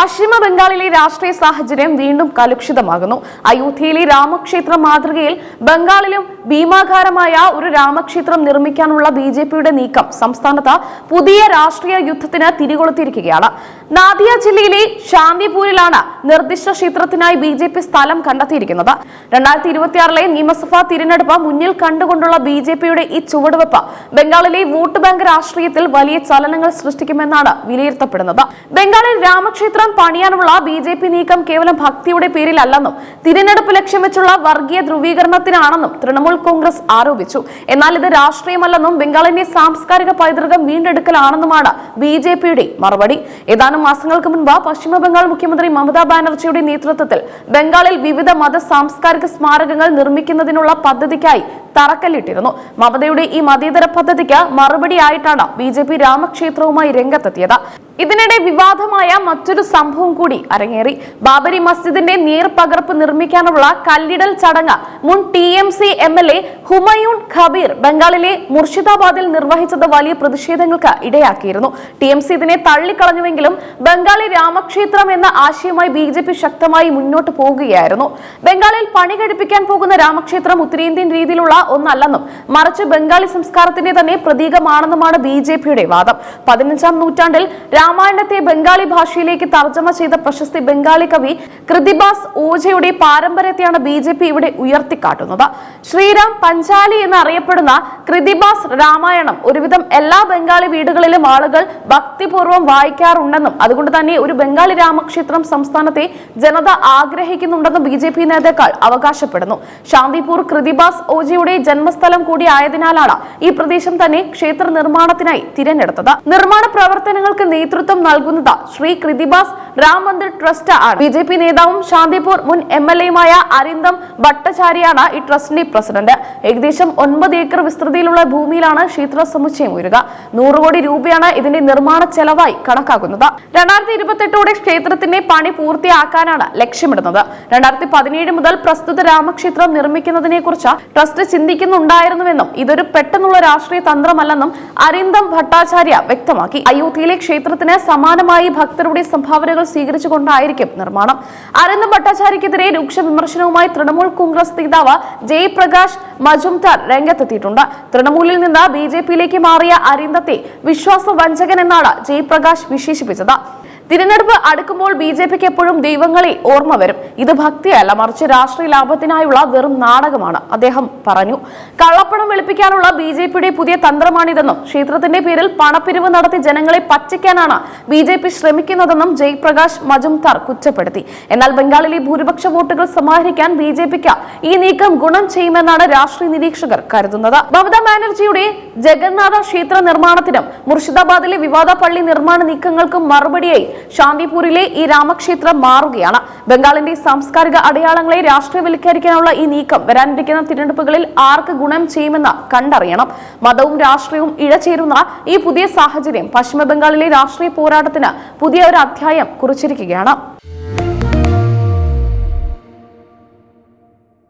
പശ്ചിമ ബംഗാളിലെ രാഷ്ട്രീയ സാഹചര്യം വീണ്ടും കലുഷിതമാകുന്നു. അയോധ്യയിലെ രാമക്ഷേത്ര മാതൃകയിൽ ബംഗാളിലും ഭീമാകാരമായ ഒരു രാമക്ഷേത്രം നിർമ്മിക്കാനുള്ള ബിജെപിയുടെ നീക്കം സംസ്ഥാനത്ത് പുതിയ രാഷ്ട്രീയ യുദ്ധത്തിന് തിരികൊളുത്തിയിരിക്കുകയാണ്. നാദിയ ജില്ലയിലെ ശാന്തിപൂരിലാണ് നിർദ്ദിഷ്ട ക്ഷേത്രത്തിനായി ബിജെപി സ്ഥലം കണ്ടെത്തിയിരിക്കുന്നത്. 2026 നിയമസഭാ തിരഞ്ഞെടുപ്പ് മുന്നിൽ കണ്ടുകൊണ്ടുള്ള ബിജെപിയുടെ ഈ ചുവടുവെപ്പ് ബംഗാളിലെ വോട്ട് ബാങ്ക് രാഷ്ട്രീയത്തിൽ വലിയ ചലനങ്ങൾ സൃഷ്ടിക്കുമെന്നാണ് വിലയിരുത്തപ്പെടുന്നത്. ബംഗാളിൽ രാമക്ഷേത്രം പണിയാനുള്ള ബിജെപി നീക്കം കേവലം ഭക്തിയുടെ പേരിലല്ലെന്നും തിരഞ്ഞെടുപ്പ് ലക്ഷ്യം വെച്ചുള്ള വർഗീയ ധ്രുവീകരണത്തിനാണെന്നും തൃണമൂൽ കോൺഗ്രസ് ആരോപിച്ചു. എന്നാൽ ഇത് രാഷ്ട്രീയമല്ലെന്നും ബംഗാളിന്റെ സാംസ്കാരിക പൈതൃകം വീണ്ടെടുക്കലാണെന്നുമാണ് ബിജെപിയുടെ മറുപടി. ഏതാനും മാസങ്ങൾക്ക് മുൻപ് പശ്ചിമ ബംഗാൾ മുഖ്യമന്ത്രി മമതാ ബാനർജിയുടെ നേതൃത്വത്തിൽ ബംഗാളിൽ വിവിധ മത സാംസ്കാരിക സ്മാരകങ്ങൾ നിർമ്മിക്കുന്നതിനുള്ള പദ്ധതിക്കായി തറക്കല്ലിട്ടിരുന്നു. മമതയുടെ ഈ മതേതര പദ്ധതിക്ക് മറുപടിയായിട്ടാണ് ബിജെപി രാമക്ഷേത്രവുമായി രംഗത്തെത്തിയത്. ഇതിനിടെ വിവാദമായ മറ്റൊരു സംഭവം കൂടി അരങ്ങേറി. ബാബരി മസ്ജിദിന്റെ നേർപകർപ്പ് നിർമ്മിക്കാനുള്ള കല്ലിടൽ ചടങ്ങ് മുൻ TMC MLA ഹുമയൂൺ ഖബീർ ബംഗാളിലെ മുർഷിദാബാദിൽ നിർവഹിച്ചത് വലിയ പ്രതിഷേധങ്ങൾക്ക് ഇടയാക്കിയിരുന്നു. TMC ഇതിനെ തള്ളിക്കളഞ്ഞുവെങ്കിലും ബംഗാളി രാമക്ഷേത്രം എന്ന ആശയമായി ബിജെപി ശക്തമായി മുന്നോട്ട് പോകുകയായിരുന്നു. ബംഗാളിൽ പണി കഴിപ്പിക്കാൻ പോകുന്ന രാമക്ഷേത്രം ഉത്തരേന്ത്യൻ രീതിയിലുള്ള ഒന്നല്ലെന്നും മറിച്ച് ബംഗാളി സംസ്കാരത്തിന്റെ തന്നെ പ്രതീകമാണെന്നുമാണ് ബിജെപിയുടെ വാദം. 15ാം നൂറ്റാണ്ടിൽ രാമായണത്തെ ബംഗാളി ഭാഷയിലേക്ക് തർജ്ജമ ചെയ്ത പ്രശസ്ത ബംഗാളി കവി കൃതിബാസ് ഓജയുടെ പാരമ്പര്യത്തെയാണ് ബിജെപി ഇവിടെ ഉയർത്തിക്കാട്ടുന്നത്. ശ്രീരാം പഞ്ചാലി എന്നറിയപ്പെടുന്ന കൃതിബാസ് രാമായണം ഒരുവിധം എല്ലാ ബംഗാളി വീടുകളിലും ആളുകൾ ഭക്തിപൂർവ്വം വായിക്കാറുണ്ടെന്നും അതുകൊണ്ട് തന്നെ ഒരു ബംഗാളി രാമക്ഷേത്രം സംസ്ഥാനത്തെ ജനത ആഗ്രഹിക്കുന്നുണ്ടെന്നും ബിജെപി നേതാക്കൾ അവകാശപ്പെടുന്നു. ശാന്തിപൂർ കൃതിബാസ് ഓജയുടെ ജന്മസ്ഥലം കൂടി ആയതിനാലാണ് ഈ പ്രദേശം തന്നെ ക്ഷേത്ര നിർമ്മാണത്തിനായി തിരഞ്ഞെടുത്തത്. നിർമ്മാണ പ്രവർത്തനങ്ങൾക്ക് നേതൃത്വം നൽകുന്നത് ശ്രീ കൃതിബാസ് രാം മന്ദിർ ട്രസ്റ്റ് ആണ്. ബിജെപി നേതാവും ശാന്തിപൂർ മുൻ MLAയുമായ അരിന്ദം ഭട്ടാചാര്യയാണ് ഈ ട്രസ്റ്റിന്റെ പ്രസിഡന്റ്. ഏകദേശം 9 ഏക്കർ വിസ്തൃതിയിലുള്ള ഭൂമിയിലാണ് ക്ഷേത്ര സമുച്ചയം ഉയരുക. 100 കോടി രൂപയാണ് ഇതിന്റെ നിർമ്മാണ ചെലവായി കണക്കാക്കുന്നത്. 2028ഓടെ ക്ഷേത്രത്തിന്റെ പണി പൂർത്തിയാക്കാനാണ് ലക്ഷ്യമിടുന്നത്. 2017 മുതൽ പ്രസ്തുത രാമക്ഷേത്രം നിർമ്മിക്കുന്നതിനെ കുറിച്ച് ട്രസ്റ്റ് ചിന്തിക്കുന്നുണ്ടായിരുന്നുവെന്നും ഇതൊരു പെട്ടെന്നുള്ള രാഷ്ട്രീയ തന്ത്രമല്ലെന്നും അരിന്ദം ഭട്ടാചാര്യ വ്യക്തമാക്കി. അയോധ്യയിലെ ക്ഷേത്രത്തിന് സമാനമായി ഭക്തരുടെ സംഭാവനകൾ സ്വീകരിച്ചുകൊണ്ടായിരിക്കും നിർമ്മാണം. അരിന്ദം ഭട്ടാചാര്യക്കെതിരെ രൂക്ഷ വിമർശനവുമായി തൃണമൂൽ കോൺഗ്രസ് നേതാവ് ജയപ്രകാശ് മജുംദാർ രംഗത്തെത്തിയിട്ടുണ്ട്. തൃണമൂലിൽ നിന്ന് ബിജെപിയിലേക്ക് മാറിയ അരിന്ദത്തെ വിശ്വാസവഞ്ചകൻ എന്നാണ് ജയപ്രകാശ് വിശേഷിപ്പിച്ചത്. തിരഞ്ഞെടുപ്പ് അടുക്കുമ്പോൾ ബിജെപിക്ക് എപ്പോഴും ദൈവങ്ങളെ ഓർമ്മ വരും. ഇത് ഭക്തിയല്ല, മറിച്ച് രാഷ്ട്രീയ ലാഭത്തിനായുള്ള വെറും നാടകമാണ്, അദ്ദേഹം പറഞ്ഞു. കള്ളപ്പണം വെളുപ്പിക്കാനുള്ള ബിജെപിയുടെ പുതിയ തന്ത്രമാണിതെന്നും ക്ഷേത്രത്തിന്റെ പേരിൽ പണപ്പിരിവ് നടത്തി ജനങ്ങളെ പറ്റിക്കാനാണ് ബിജെപി ശ്രമിക്കുന്നതെന്നും ജയപ്രകാശ് മജുംദാർ കുറ്റപ്പെടുത്തി. എന്നാൽ ബംഗാളിലെ ഭൂരിപക്ഷ വോട്ടുകൾ സമാഹരിക്കാൻ ബിജെപിക്ക് ഈ നീക്കം ഗുണം ചെയ്യുമെന്നാണ് രാഷ്ട്രീയ നിരീക്ഷകർ കരുതുന്നത്. മമതാ ബാനർജിയുടെ ജഗന്നാഥ ക്ഷേത്ര നിർമ്മാണത്തിനും മുർഷിദാബാദിലെ വിവാദ പള്ളി നിർമ്മാണ നീക്കങ്ങൾക്കും മറുപടിയായി ശാന്തിപൂരിലെ ഈ രാമക്ഷേത്രം മാറുകയാണ്. ബംഗാളിന്റെ സാംസ്കാരിക അടയാളങ്ങളെ രാഷ്ട്രീയവൽക്കരിക്കാനുള്ള ഈ നീക്കം വരാനിരിക്കുന്ന തിരഞ്ഞെടുപ്പുകളിൽ ആർക്ക് ഗുണം ചെയ്യുമെന്ന് കണ്ടറിയണം. മതവും രാഷ്ട്രീയവും ഇഴചേരുന്ന ഈ പുതിയ സാഹചര്യം പശ്ചിമ ബംഗാളിലെ രാഷ്ട്രീയ പോരാട്ടത്തിന് പുതിയ ഒരു അധ്യായം കുറിച്ചിരിക്കുകയാണ്.